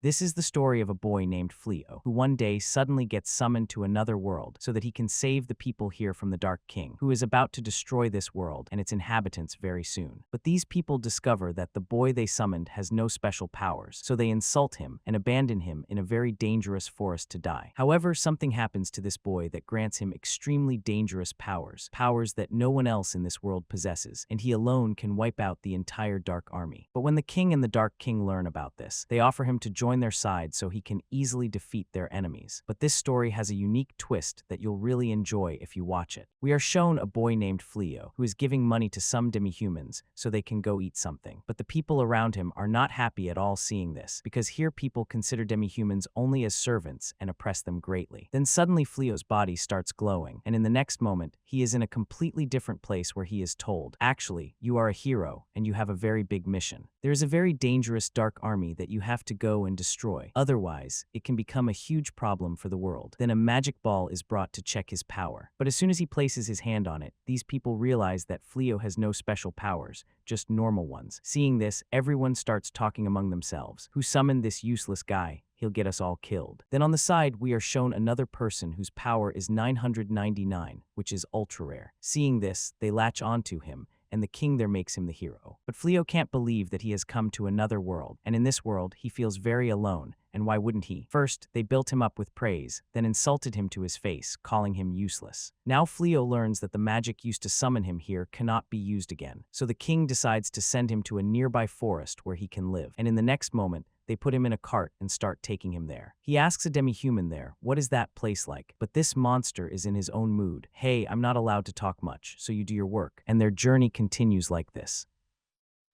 This is the story of a boy named Fleo, who one day suddenly gets summoned to another world so that he can save the people here from the Dark King, who is about to destroy this world and its inhabitants very soon. But these people discover that the boy they summoned has no special powers, so they insult him and abandon him in a very dangerous forest to die. However, something happens to this boy that grants him extremely dangerous powers, powers that no one else in this world possesses, and he alone can wipe out the entire Dark Army. But when the king and the Dark King learn about this, they offer him to join their side so he can easily defeat their enemies. But this story has a unique twist that you'll really enjoy if you watch it. We are shown a boy named Fleo who is giving money to some demi-humans so they can go eat something. But the people around him are not happy at all seeing this, because here people consider demi-humans only as servants and oppress them greatly. Then suddenly Fleo's body starts glowing, and in the next moment, he is in a completely different place where he is told, "Actually, you are a hero and you have a very big mission. There is a very dangerous dark army that you have to go and destroy. Otherwise, it can become a huge problem for the world." Then a magic ball is brought to check his power. But as soon as he places his hand on it, these people realize that Fleo has no special powers, just normal ones. Seeing this, everyone starts talking among themselves. Who summoned this useless guy? He'll get us all killed. Then on the side, we are shown another person whose power is 999, which is ultra rare. Seeing this, they latch onto him, and the king there makes him the hero. But Fleo can't believe that he has come to another world, and in this world, he feels very alone, and why wouldn't he? First, they built him up with praise, then insulted him to his face, calling him useless. Now Fleo learns that the magic used to summon him here cannot be used again, so the king decides to send him to a nearby forest where he can live, and in the next moment, they put him in a cart and start taking him there. He asks a demi-human there, "What is that place like?" But this monster is in his own mood. "Hey, I'm not allowed to talk much, so you do your work." And their journey continues like this.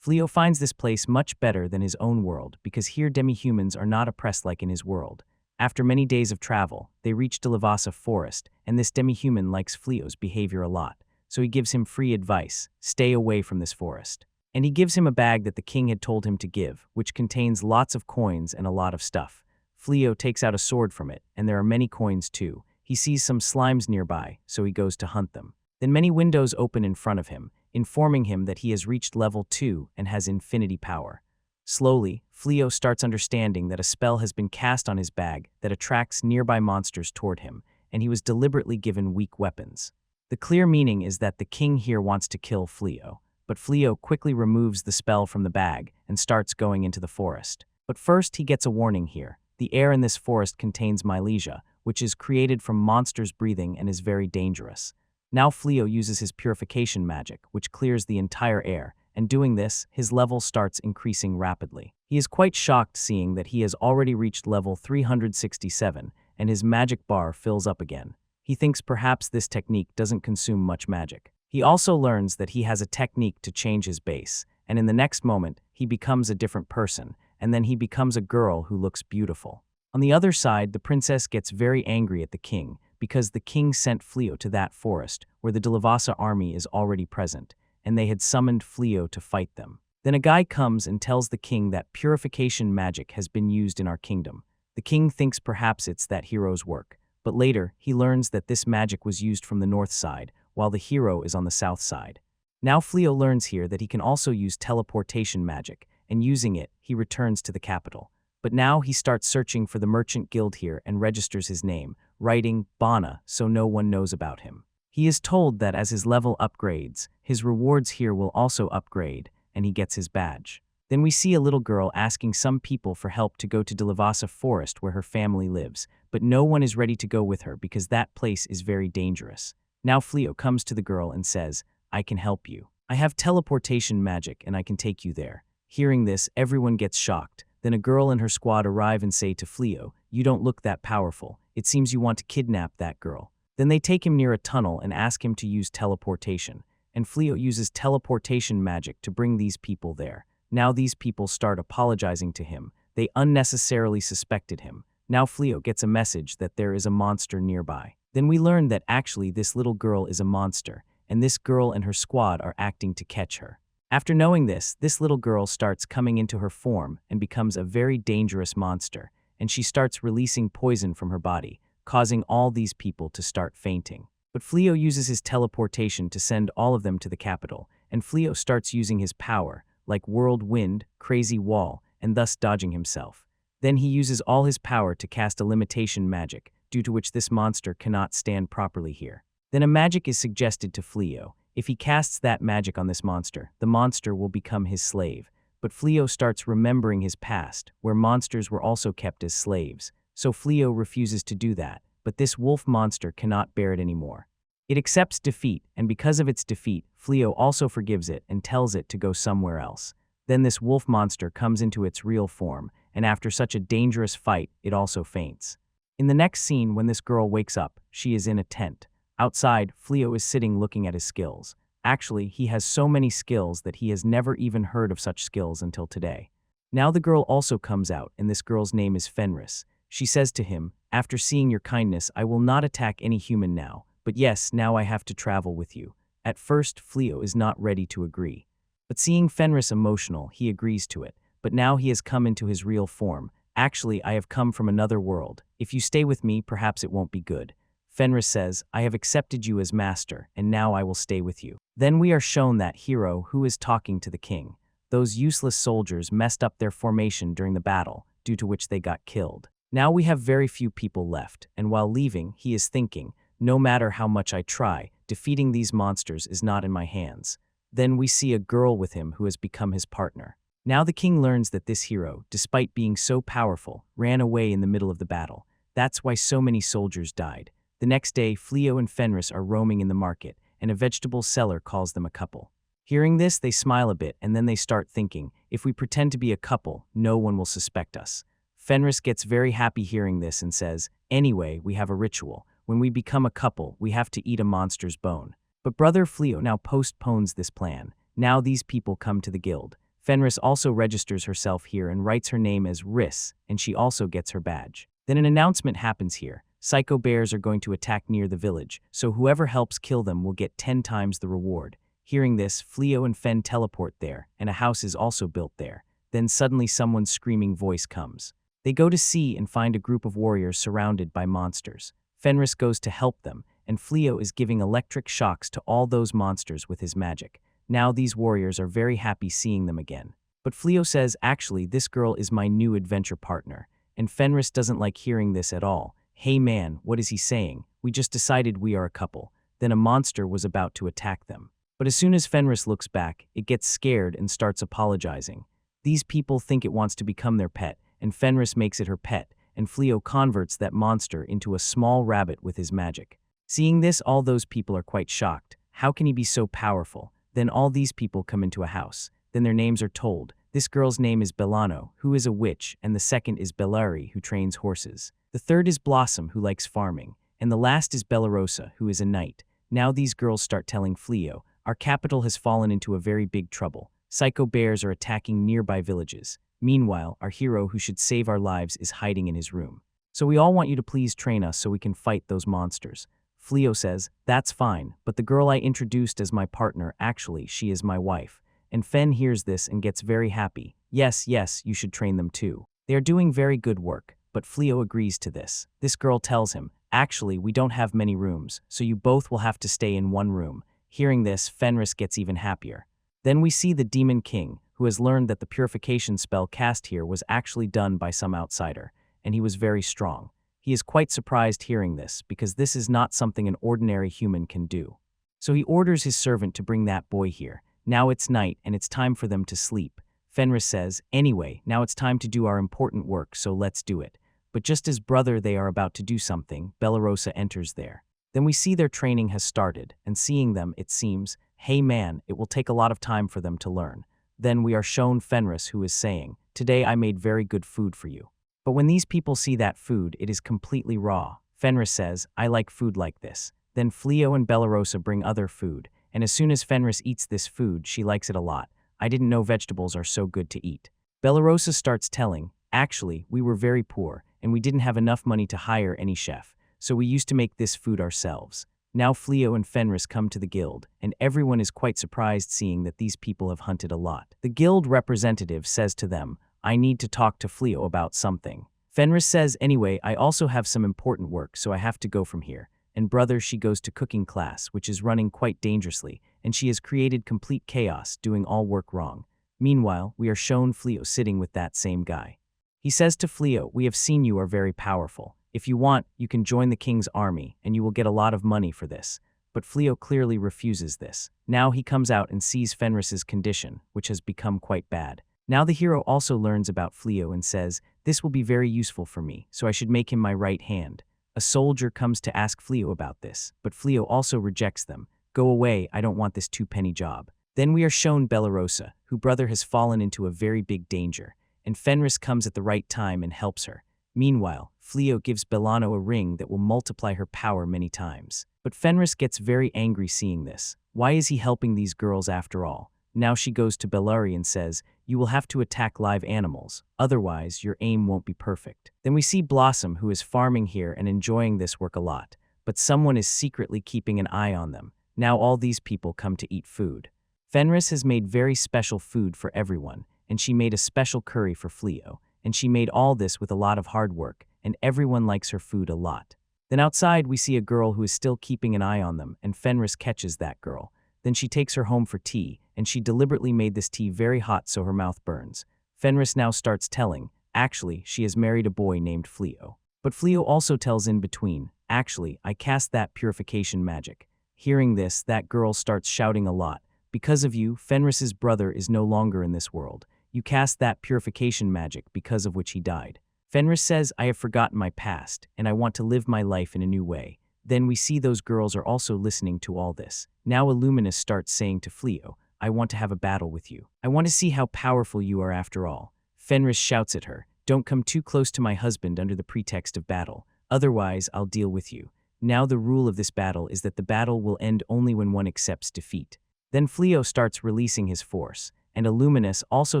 Fleo finds this place much better than his own world because here demi-humans are not oppressed like in his world. After many days of travel, they reach Delavasa Forest, and this demi-human likes Fleo's behavior a lot, so he gives him free advice: stay away from this forest. And he gives him a bag that the king had told him to give, which contains lots of coins and a lot of stuff. Fleo takes out a sword from it, and there are many coins too. He sees some slimes nearby, so he goes to hunt them. Then many windows open in front of him, informing him that he has reached level 2 and has infinity power. Slowly, Fleo starts understanding that a spell has been cast on his bag that attracts nearby monsters toward him, and he was deliberately given weak weapons. The clear meaning is that the king here wants to kill Fleo. But Fleo quickly removes the spell from the bag and starts going into the forest. But first he gets a warning here. The air in this forest contains mylesia, which is created from monsters breathing and is very dangerous. Now Fleo uses his purification magic, which clears the entire air, and doing this, his level starts increasing rapidly. He is quite shocked seeing that he has already reached level 367, and his magic bar fills up again. He thinks perhaps this technique doesn't consume much magic. He also learns that he has a technique to change his base, and in the next moment, he becomes a different person, and then he becomes a girl who looks beautiful. On the other side, the princess gets very angry at the king, because the king sent Fleo to that forest, where the Delavasa army is already present, and they had summoned Fleo to fight them. Then a guy comes and tells the king that purification magic has been used in our kingdom. The king thinks perhaps it's that hero's work, but later, he learns that this magic was used from the north side, while the hero is on the south side. Now Fleo learns here that he can also use teleportation magic, and using it, he returns to the capital. But now he starts searching for the merchant guild here and registers his name, writing Bana so no one knows about him. He is told that as his level upgrades, his rewards here will also upgrade, and he gets his badge. Then we see a little girl asking some people for help to go to Delavasa Forest where her family lives, but no one is ready to go with her because that place is very dangerous. Now Fleo comes to the girl and says, "I can help you. I have teleportation magic and I can take you there." Hearing this, everyone gets shocked. Then a girl and her squad arrive and say to Fleo, "You don't look that powerful. It seems you want to kidnap that girl." Then they take him near a tunnel and ask him to use teleportation. And Fleo uses teleportation magic to bring these people there. Now these people start apologizing to him. They unnecessarily suspected him. Now Fleo gets a message that there is a monster nearby. Then we learn that actually this little girl is a monster, and this girl and her squad are acting to catch her. After knowing this little girl starts coming into her form and becomes a very dangerous monster, and she starts releasing poison from her body, causing all these people to start fainting. But Fleo uses his teleportation to send all of them to the capital, and Fleo starts using his power, like Whirlwind, Crazy Wall, and thus dodging himself. Then he uses all his power to cast a limitation magic, due to which this monster cannot stand properly here. Then a magic is suggested to Fleo. If he casts that magic on this monster, the monster will become his slave. But Fleo starts remembering his past, where monsters were also kept as slaves. So Fleo refuses to do that, but this wolf monster cannot bear it anymore. It accepts defeat, and because of its defeat, Fleo also forgives it and tells it to go somewhere else. Then this wolf monster comes into its real form, and after such a dangerous fight, it also faints. In the next scene, when this girl wakes up, she is in a tent. Outside, Fleo is sitting looking at his skills. Actually, he has so many skills that he has never even heard of such skills until today. Now the girl also comes out, and this girl's name is Fenris. She says to him, "After seeing your kindness, I will not attack any human now. But yes, now I have to travel with you." At first, Fleo is not ready to agree. But seeing Fenris emotional, he agrees to it. But now he has come into his real form. "Actually, I have come from another world. If you stay with me, perhaps it won't be good." Fenris says, "I have accepted you as master, and now I will stay with you." Then we are shown that hero who is talking to the king. Those useless soldiers messed up their formation during the battle, due to which they got killed. Now we have very few people left, and while leaving, he is thinking, "No matter how much I try, defeating these monsters is not in my hands." Then we see a girl with him who has become his partner. Now the king learns that this hero, despite being so powerful, ran away in the middle of the battle. That's why so many soldiers died. The next day, Fleo and Fenris are roaming in the market, and a vegetable seller calls them a couple. Hearing this, they smile a bit, and then they start thinking, if we pretend to be a couple, no one will suspect us. Fenris gets very happy hearing this and says, "Anyway, we have a ritual. When we become a couple, we have to eat a monster's bone." But brother Fleo now postpones this plan. Now these people come to the guild. Fenris also registers herself here and writes her name as Riss, and she also gets her badge. Then an announcement happens here. Psycho bears are going to attack near the village, so whoever helps kill them will get 10 times the reward. Hearing this, Fleo and Fen teleport there, and a house is also built there. Then suddenly someone's screaming voice comes. They go to see and find a group of warriors surrounded by monsters. Fenris goes to help them, and Fleo is giving electric shocks to all those monsters with his magic. Now these warriors are very happy seeing them again. But Fleo says, "Actually, this girl is my new adventure partner." And Fenris doesn't like hearing this at all. "Hey man, what is he saying? We just decided we are a couple." Then a monster was about to attack them. But as soon as Fenris looks back, it gets scared and starts apologizing. These people think it wants to become their pet, and Fenris makes it her pet, and Fleo converts that monster into a small rabbit with his magic. Seeing this, all those people are quite shocked. How can he be so powerful? Then all these people come into a house. Then their names are told. This girl's name is Bellano, who is a witch, and the second is Bellari, who trains horses. The third is Blossom, who likes farming, and the last is Bellarosa, who is a knight. Now these girls start telling Fleo, "Our capital has fallen into a very big trouble. Psycho bears are attacking nearby villages. Meanwhile, our hero who should save our lives is hiding in his room. So we all want you to please train us so we can fight those monsters." Fleo says, "That's fine, but the girl I introduced as my partner, actually, she is my wife." And Fen hears this and gets very happy. Yes, you should train them too. They are doing very good work, but Fleo agrees to this. This girl tells him, "Actually, we don't have many rooms, so you both will have to stay in one room." Hearing this, Fenris gets even happier. Then we see the Demon King, who has learned that the purification spell cast here was actually done by some outsider, and he was very strong. He is quite surprised hearing this, because this is not something an ordinary human can do. So he orders his servant to bring that boy here. Now it's night, and it's time for them to sleep. Fenris says, "Anyway, now it's time to do our important work, so let's do it." But just as brother they are about to do something, Bellarosa enters there. Then we see their training has started, and seeing them, it seems, "Hey man, it will take a lot of time for them to learn." Then we are shown Fenris, who is saying, "Today I made very good food for you." But when these people see that food, it is completely raw. Fenris says, "I like food like this." Then Fleo and Bellarosa bring other food, and as soon as Fenris eats this food, she likes it a lot. "I didn't know vegetables are so good to eat." Bellarosa starts telling, "Actually, we were very poor, and we didn't have enough money to hire any chef, so we used to make this food ourselves." Now Fleo and Fenris come to the guild, and everyone is quite surprised seeing that these people have hunted a lot. The guild representative says to them, "I need to talk to Fleo about something." Fenris says, "Anyway, I also have some important work, so I have to go from here." And brother, she goes to cooking class, which is running quite dangerously, and she has created complete chaos, doing all work wrong. Meanwhile, we are shown Fleo sitting with that same guy. He says to Fleo, "We have seen you are very powerful. If you want, you can join the king's army, and you will get a lot of money for this." But Fleo clearly refuses this. Now he comes out and sees Fenris's condition, which has become quite bad. Now the hero also learns about Fleo and says, "This will be very useful for me, so I should make him my right hand." A soldier comes to ask Fleo about this, but Fleo also rejects them. "Go away, I don't want this two-penny job." Then we are shown Bellarosa, whose brother has fallen into a very big danger, and Fenris comes at the right time and helps her. Meanwhile, Fleo gives Bellano a ring that will multiply her power many times. But Fenris gets very angry seeing this. Why is he helping these girls after all? Now she goes to Bellari and says, "You will have to attack live animals, otherwise your aim won't be perfect." Then we see Blossom, who is farming here and enjoying this work a lot, but someone is secretly keeping an eye on them. Now all these people come to eat food. Fenris has made very special food for everyone, and she made a special curry for Fleo, and she made all this with a lot of hard work, and everyone likes her food a lot. Then outside we see a girl who is still keeping an eye on them, and Fenris catches that girl. Then she takes her home for tea, and she deliberately made this tea very hot so her mouth burns. Fenris now starts telling, actually, she has married a boy named Fleo. But Fleo also tells in between, actually, I cast that purification magic. Hearing this, that girl starts shouting a lot. Because of you, Fenris's brother is no longer in this world. You cast that purification magic because of which he died. Fenris says, I have forgotten my past, and I want to live my life in a new way. Then we see those girls are also listening to all this. Now Illuminus starts saying to Fleo, I want to have a battle with you. I want to see how powerful you are after all. Fenris shouts at her, don't come too close to my husband under the pretext of battle. Otherwise, I'll deal with you. Now the rule of this battle is that the battle will end only when one accepts defeat. Then Fleo starts releasing his force, and Illuminus also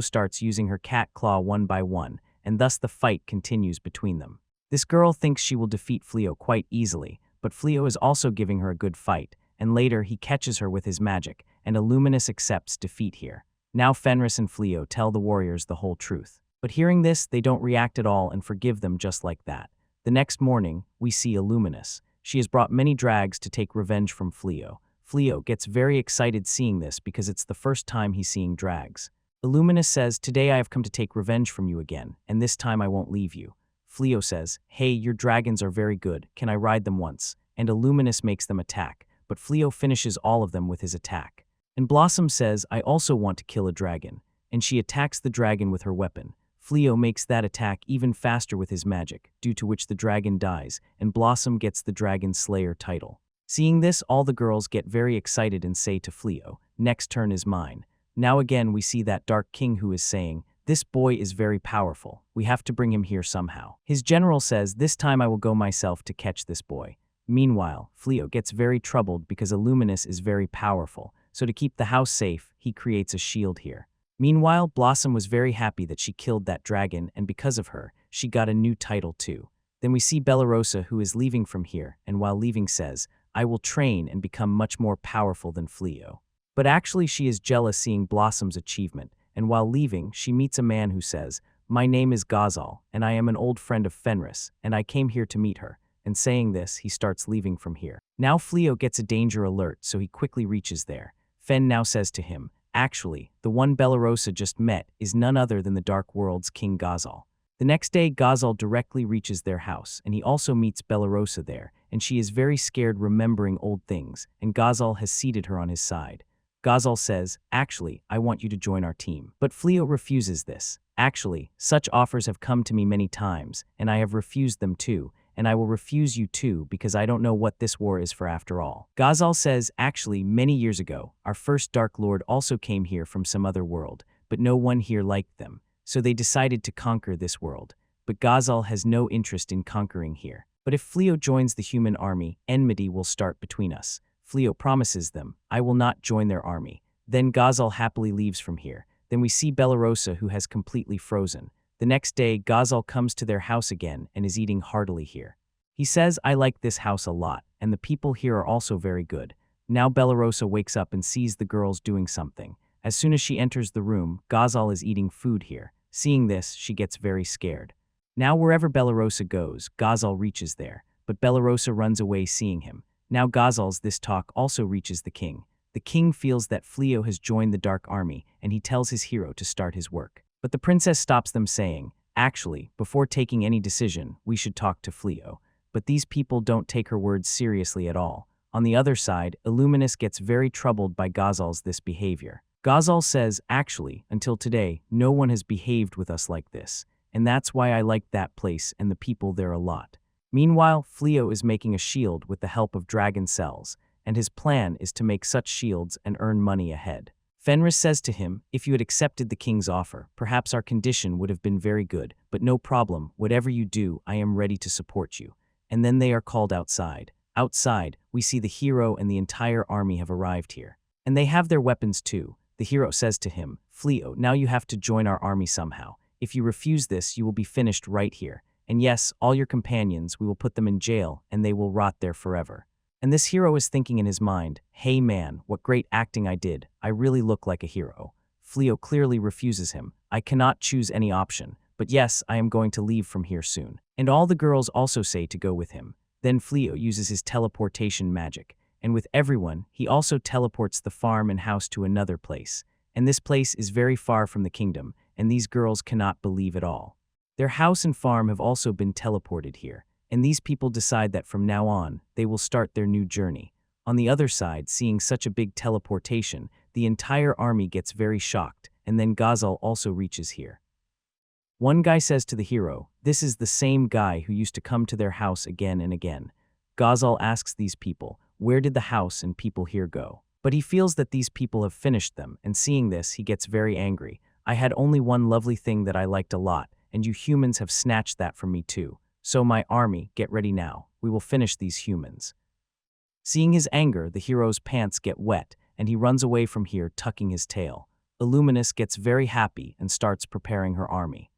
starts using her cat claw one by one, and thus the fight continues between them. This girl thinks she will defeat Fleo quite easily, but Fleo is also giving her a good fight, and later he catches her with his magic, and Illuminus accepts defeat here. Now Fenris and Fleo tell the warriors the whole truth. But hearing this, they don't react at all and forgive them just like that. The next morning, we see Illuminus. She has brought many drags to take revenge from Fleo. Fleo gets very excited seeing this because it's the first time he's seeing drags. Illuminus says, today I have come to take revenge from you again, and this time I won't leave you. Fleo says, hey, your dragons are very good, can I ride them once? And Illuminus makes them attack, but Fleo finishes all of them with his attack. And Blossom says, I also want to kill a dragon, and she attacks the dragon with her weapon. Fleo makes that attack even faster with his magic, due to which the dragon dies, and Blossom gets the Dragon Slayer title. Seeing this, all the girls get very excited and say to Fleo, next turn is mine. Now again we see that Dark King who is saying, this boy is very powerful, we have to bring him here somehow. His general says, this time I will go myself to catch this boy. Meanwhile, Fleo gets very troubled because Illuminus is very powerful, so to keep the house safe, he creates a shield here. Meanwhile, Blossom was very happy that she killed that dragon, and because of her, she got a new title too. Then we see Bellarosa who is leaving from here, and while leaving says, I will train and become much more powerful than Fleo. But actually she is jealous seeing Blossom's achievement, and while leaving, she meets a man who says, my name is Ghazal, and I am an old friend of Fenris, and I came here to meet her. And saying this, he starts leaving from here. Now Fleo gets a danger alert, so he quickly reaches there. Fen now says to him, actually, the one Bellarosa just met is none other than the Dark World's King Ghazal. The next day, Ghazal directly reaches their house, and he also meets Bellarosa there, and she is very scared remembering old things, and Ghazal has seated her on his side. Ghazal says, actually, I want you to join our team. But Fleo refuses this. Actually, such offers have come to me many times, and I have refused them too, and I will refuse you too because I don't know what this war is for after all. Ghazal says, actually, many years ago, our first Dark Lord also came here from some other world, but no one here liked them, so they decided to conquer this world. But Ghazal has no interest in conquering here. But if Fleo joins the human army, enmity will start between us. Fleo promises them, I will not join their army. Then Ghazal happily leaves from here. Then we see Bellarosa who has completely frozen. The next day, Ghazal comes to their house again and is eating heartily here. He says, I like this house a lot, and the people here are also very good. Now Bellarosa wakes up and sees the girls doing something. As soon as she enters the room, Ghazal is eating food here. Seeing this, she gets very scared. Now wherever Bellarosa goes, Ghazal reaches there, but Bellarosa runs away seeing him. Now Ghazal's this talk also reaches the king. The king feels that Fleo has joined the Dark Army, and he tells his hero to start his work. But the princess stops them saying, Actually, before taking any decision, we should talk to Fleo. But these people don't take her words seriously at all. On the other side, Illuminus gets very troubled by Ghazal's this behavior. Ghazal says, actually, until today, no one has behaved with us like this, and that's why I like that place and the people there a lot. Meanwhile, Fleo is making a shield with the help of dragon cells, and his plan is to make such shields and earn money ahead. Fenris says to him, if you had accepted the king's offer, perhaps our condition would have been very good, but no problem, whatever you do, I am ready to support you. And then they are called outside. Outside, we see the hero and the entire army have arrived here. And they have their weapons too. The hero says to him, Fleo, now you have to join our army somehow. If you refuse this, you will be finished right here. And yes, all your companions, we will put them in jail, and they will rot there forever. And this hero is thinking in his mind, hey man, what great acting I did. I really look like a hero. Fleo clearly refuses him. I cannot choose any option. But yes, I am going to leave from here soon. And all the girls also say to go with him. Then Fleo uses his teleportation magic. And with everyone, he also teleports the farm and house to another place. And this place is very far from the kingdom, and these girls cannot believe it all. Their house and farm have also been teleported here. And these people decide that from now on, they will start their new journey. On the other side, seeing such a big teleportation, the entire army gets very shocked, and then Ghazal also reaches here. One guy says to the hero, this is the same guy who used to come to their house again and again. Ghazal asks these people, where did the house and people here go? But he feels that these people have finished them, and seeing this, he gets very angry. I had only one lovely thing that I liked a lot, and you humans have snatched that from me too. So my army, get ready now. We will finish these humans. Seeing his anger, the hero's pants get wet, and he runs away from here tucking his tail. Illuminus gets very happy and starts preparing her army.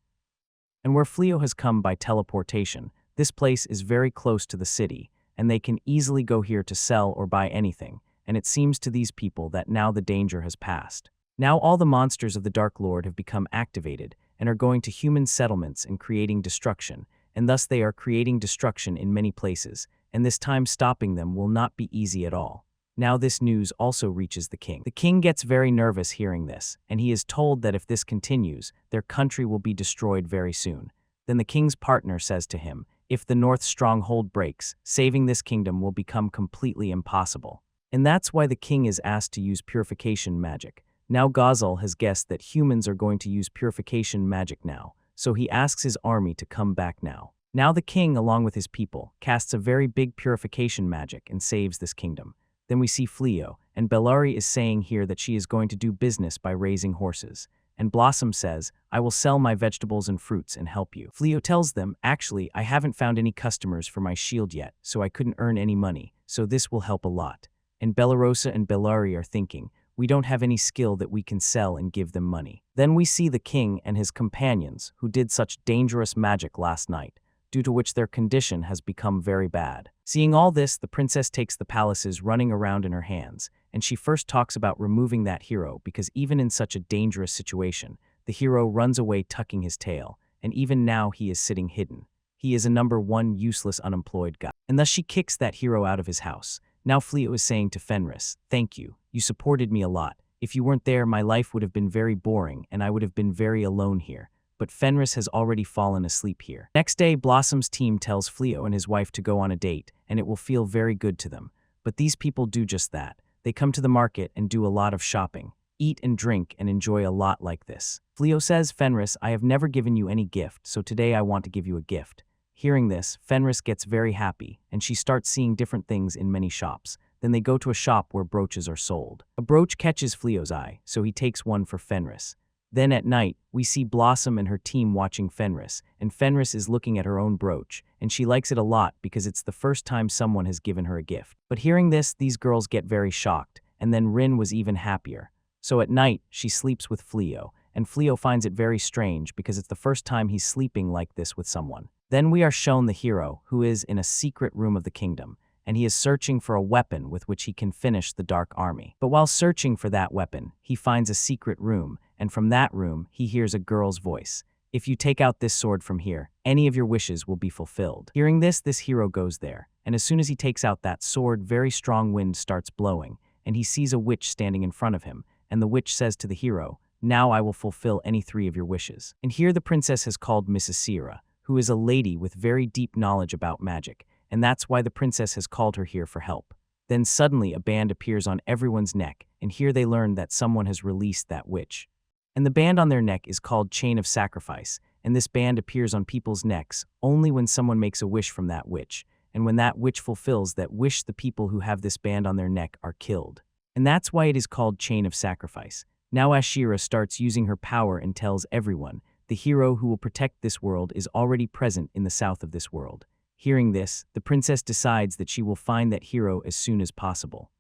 And where Fleo has come by teleportation, this place is very close to the city, and they can easily go here to sell or buy anything, and it seems to these people that now the danger has passed. Now all the monsters of the Dark Lord have become activated and are going to human settlements and creating destruction, and thus they are creating destruction in many places, and this time stopping them will not be easy at all. Now this news also reaches the king. The king gets very nervous hearing this, and he is told that if this continues, their country will be destroyed very soon. Then the king's partner says to him, if the North stronghold breaks, saving this kingdom will become completely impossible. And that's why the king is asked to use purification magic. Now Ghazal has guessed that humans are going to use purification magic now, so he asks his army to come back now. Now the king, along with his people, casts a very big purification magic and saves this kingdom. Then we see Fleo, and Bellari is saying here that she is going to do business by raising horses. And Blossom says, I will sell my vegetables and fruits and help you. Fleo tells them, actually, I haven't found any customers for my shield yet, so I couldn't earn any money, so this will help a lot. And Bellarosa and Bellari are thinking, we don't have any skill that we can sell and give them money. Then we see the king and his companions, who did such dangerous magic last night, due to which their condition has become very bad. Seeing all this, the princess takes the palaces running around in her hands, and she first talks about removing that hero because even in such a dangerous situation, the hero runs away tucking his tail, and even now he is sitting hidden. He is a number one useless unemployed guy. And thus she kicks that hero out of his house. Now Fleo is saying to Fenris, thank you, you supported me a lot. If you weren't there, my life would have been very boring and I would have been very alone here. But Fenris has already fallen asleep here. Next day, Blossom's team tells Fleo and his wife to go on a date, and it will feel very good to them. But these people do just that. They come to the market and do a lot of shopping, eat and drink and enjoy a lot like this. Fleo says, Fenris, I have never given you any gift, so today I want to give you a gift. Hearing this, Fenris gets very happy, and she starts seeing different things in many shops. Then they go to a shop where brooches are sold. A brooch catches Fleo's eye, so he takes one for Fenris. Then at night, we see Blossom and her team watching Fenris, and Fenris is looking at her own brooch, and she likes it a lot because it's the first time someone has given her a gift. But hearing this, these girls get very shocked, and then Rin was even happier. So at night, she sleeps with Fleo, and Fleo finds it very strange because it's the first time he's sleeping like this with someone. Then we are shown the hero, who is in a secret room of the kingdom, and he is searching for a weapon with which he can finish the Dark Army. But while searching for that weapon, he finds a secret room, and from that room, he hears a girl's voice. If you take out this sword from here, any of your wishes will be fulfilled. Hearing this hero goes there, and as soon as he takes out that sword, very strong wind starts blowing, and he sees a witch standing in front of him, and the witch says to the hero, Now I will fulfill any 3 of your wishes." And here the princess has called Mrs. Sierra, who is a lady with very deep knowledge about magic, and that's why the princess has called her here for help. Then suddenly a band appears on everyone's neck, and here they learn that someone has released that witch. And the band on their neck is called Chain of Sacrifice, and this band appears on people's necks only when someone makes a wish from that witch, and when that witch fulfills that wish, the people who have this band on their neck are killed. And that's why it is called Chain of Sacrifice. Now Ashira starts using her power and tells everyone, the hero who will protect this world is already present in the south of this world. Hearing this, the princess decides that she will find that hero as soon as possible.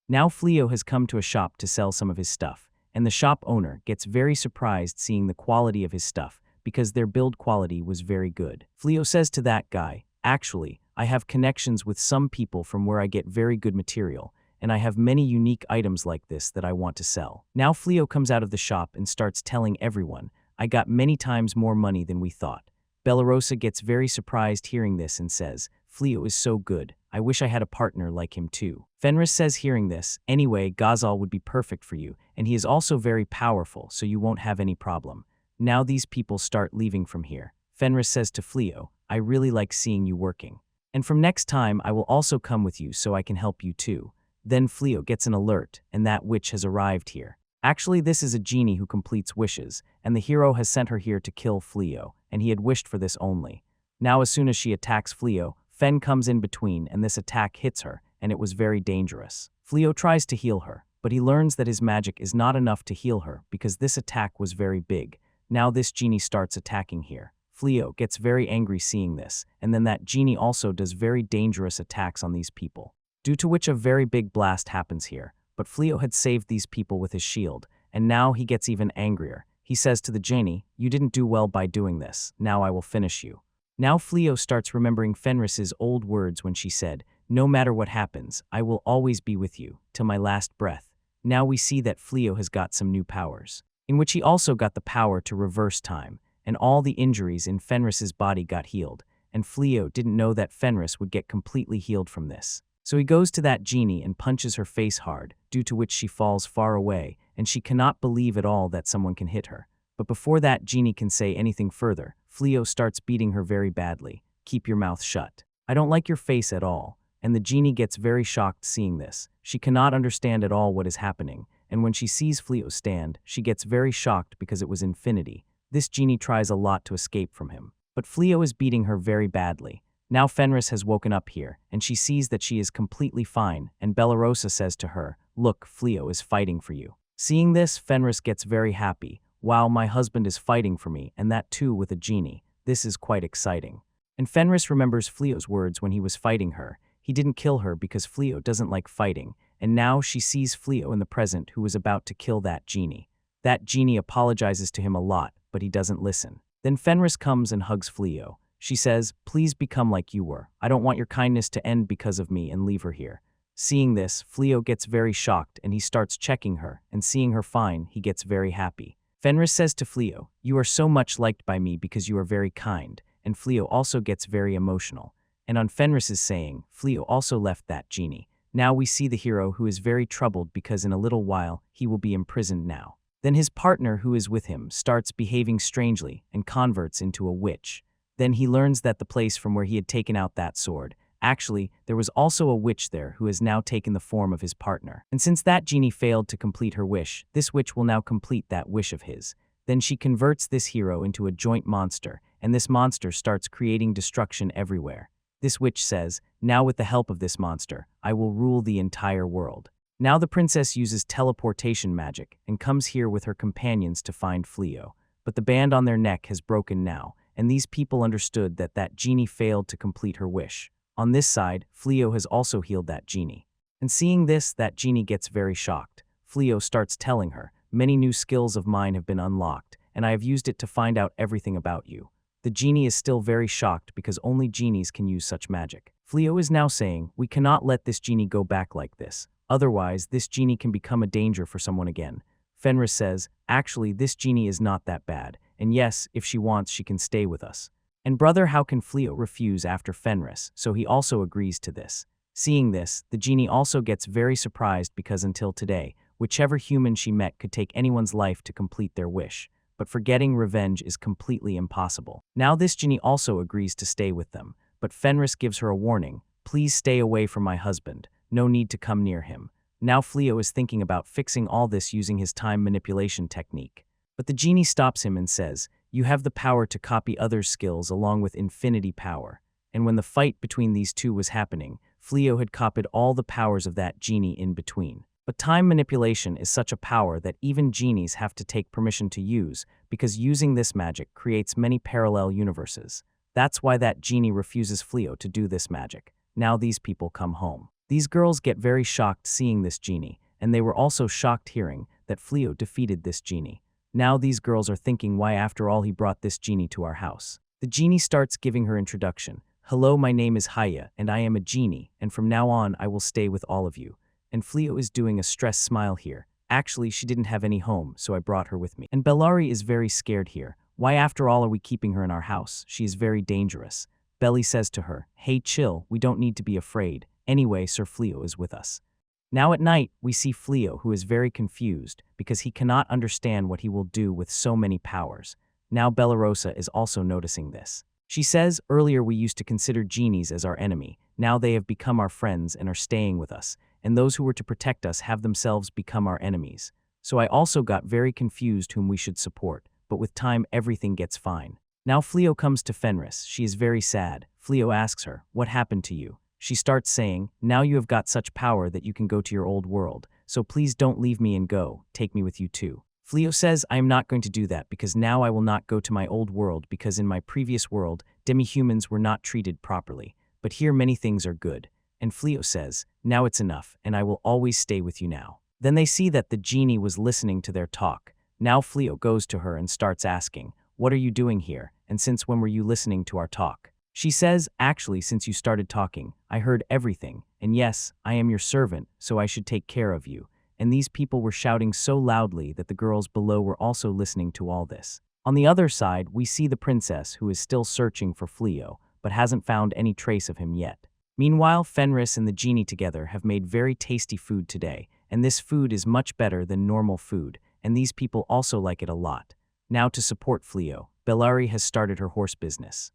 Now Fleo has come to a shop to sell some of his stuff, and the shop owner gets very surprised seeing the quality of his stuff because their build quality was very good. Fleo says to that guy, "Actually, I have connections with some people from where I get very good material, and I have many unique items like this that I want to sell." Now Fleo comes out of the shop and starts telling everyone, "I got many times more money than we thought." Bellarosa gets very surprised hearing this and says, "Fleo is so good. I wish I had a partner like him too." Fenris says hearing this, "Anyway, Ghazal would be perfect for you, and he is also very powerful, so you won't have any problem." Now these people start leaving from here. Fenris says to Fleo, "I really like seeing you working. And from next time I will also come with you so I can help you too." Then Fleo gets an alert, and that witch has arrived here. Actually, this is a genie who completes wishes, and the hero has sent her here to kill Fleo, and he had wished for this only. Now as soon as she attacks Fleo, Fen comes in between, and this attack hits her, and it was very dangerous. Fleo tries to heal her, but he learns that his magic is not enough to heal her because this attack was very big. Now this genie starts attacking here. Fleo gets very angry seeing this, and then that genie also does very dangerous attacks on these people, due to which a very big blast happens here. But Fleo had saved these people with his shield, and now he gets even angrier. He says to the genie, "You didn't do well by doing this. Now I will finish you." Now Fleo starts remembering Fenris's old words when she said, "No matter what happens, I will always be with you, till my last breath." Now we see that Fleo has got some new powers, in which he also got the power to reverse time, and all the injuries in Fenris's body got healed, and Fleo didn't know that Fenris would get completely healed from this. So he goes to that genie and punches her face hard, due to which she falls far away, and she cannot believe at all that someone can hit her. But before that genie can say anything further, Fleo starts beating her very badly. "Keep your mouth shut. I don't like your face at all." And the genie gets very shocked seeing this. She cannot understand at all what is happening, and when she sees Fleo stand, she gets very shocked because it was infinity. This genie tries a lot to escape from him, but Fleo is beating her very badly. Now Fenris has woken up here, and she sees that she is completely fine, and Bellarosa says to her, "Look, Fleo is fighting for you." Seeing this, Fenris gets very happy. "Wow, my husband is fighting for me, and that too with a genie. This is quite exciting." And Fenris remembers Fleo's words when he was fighting her. He didn't kill her because Fleo doesn't like fighting, and now she sees Fleo in the present who is about to kill that genie. That genie apologizes to him a lot, but he doesn't listen. Then Fenris comes and hugs Fleo. She says, "Please become like you were. I don't want your kindness to end because of me, and leave her here." Seeing this, Fleo gets very shocked and he starts checking her, and seeing her fine, he gets very happy. Fenris says to Fleo, "You are so much liked by me because you are very kind," and Fleo also gets very emotional. And on Fenris's saying, Fleo also left that genie. Now we see the hero who is very troubled because in a little while he will be imprisoned now. Then his partner who is with him starts behaving strangely and converts into a witch. Then he learns that the place from where he had taken out that sword, actually, there was also a witch there who has now taken the form of his partner. And since that genie failed to complete her wish, this witch will now complete that wish of his. Then she converts this hero into a joint monster, and this monster starts creating destruction everywhere. This witch says, "Now with the help of this monster, I will rule the entire world." Now the princess uses teleportation magic and comes here with her companions to find Fleo. But the band on their neck has broken now, and these people understood that that genie failed to complete her wish. On this side, Fleo has also healed that genie. And seeing this, that genie gets very shocked. Fleo starts telling her, "Many new skills of mine have been unlocked, and I have used it to find out everything about you." The genie is still very shocked because only genies can use such magic. Fleo is now saying, "We cannot let this genie go back like this. Otherwise, this genie can become a danger for someone again." Fenris says, "Actually, this genie is not that bad, and yes, if she wants, she can stay with us." And brother, how can Fleo refuse after Fenris, so he also agrees to this. Seeing this, the genie also gets very surprised because until today, Whichever human she met could take anyone's life to complete their wish, but forgetting revenge is completely impossible. Now this genie also agrees to stay with them, but Fenris gives her a warning. Please stay away from my husband. No need to come near him. Now Fleo is thinking about fixing all this using his time manipulation technique. But the genie stops him and says, you have the power to copy others' skills along with infinity power. And when the fight between these two was happening, Fleo had copied all the powers of that genie in between. But time manipulation is such a power that even genies have to take permission to use, because using this magic creates many parallel universes. That's why that genie refuses Fleo to do this magic. Now these people come home. These girls get very shocked seeing this genie, and they were also shocked hearing that Fleo defeated this genie. Now these girls are thinking why after all he brought this genie to our house. The genie starts giving her introduction. Hello, my name is Haya, and I am a genie, and from now on I will stay with all of you. And Fleo is doing a stressed smile here. Actually, she didn't have any home, so I brought her with me. And Bellari is very scared here. Why after all are we keeping her in our house? She is very dangerous. Belly says to her, hey chill, we don't need to be afraid. Anyway, Sir Fleo is with us. Now at night, we see Fleo, who is very confused because he cannot understand what he will do with so many powers. Now Bellarosa is also noticing this. She says, earlier we used to consider genies as our enemy. Now they have become our friends and are staying with us, and those who were to protect us have themselves become our enemies. So I also got very confused whom we should support, but with time everything gets fine. Now Fleo comes to Fenris. She is very sad. Fleo asks her, what happened to you? She starts saying, now you have got such power that you can go to your old world, so please don't leave me and go, take me with you too. Fleo says, I am not going to do that because now I will not go to my old world because in my previous world, demi-humans were not treated properly, but here many things are good. And Fleo says, now it's enough and I will always stay with you now. Then they see that the genie was listening to their talk. Now Fleo goes to her and starts asking, what are you doing here, and since when were you listening to our talk? She says, actually since you started talking, I heard everything, and yes, I am your servant, so I should take care of you. And these people were shouting so loudly that the girls below were also listening to all this. On the other side, we see the princess who is still searching for Fleo, but hasn't found any trace of him yet. Meanwhile, Fenris and the genie together have made very tasty food today, and this food is much better than normal food, and these people also like it a lot. Now to support Fleo, Bellari has started her horse business.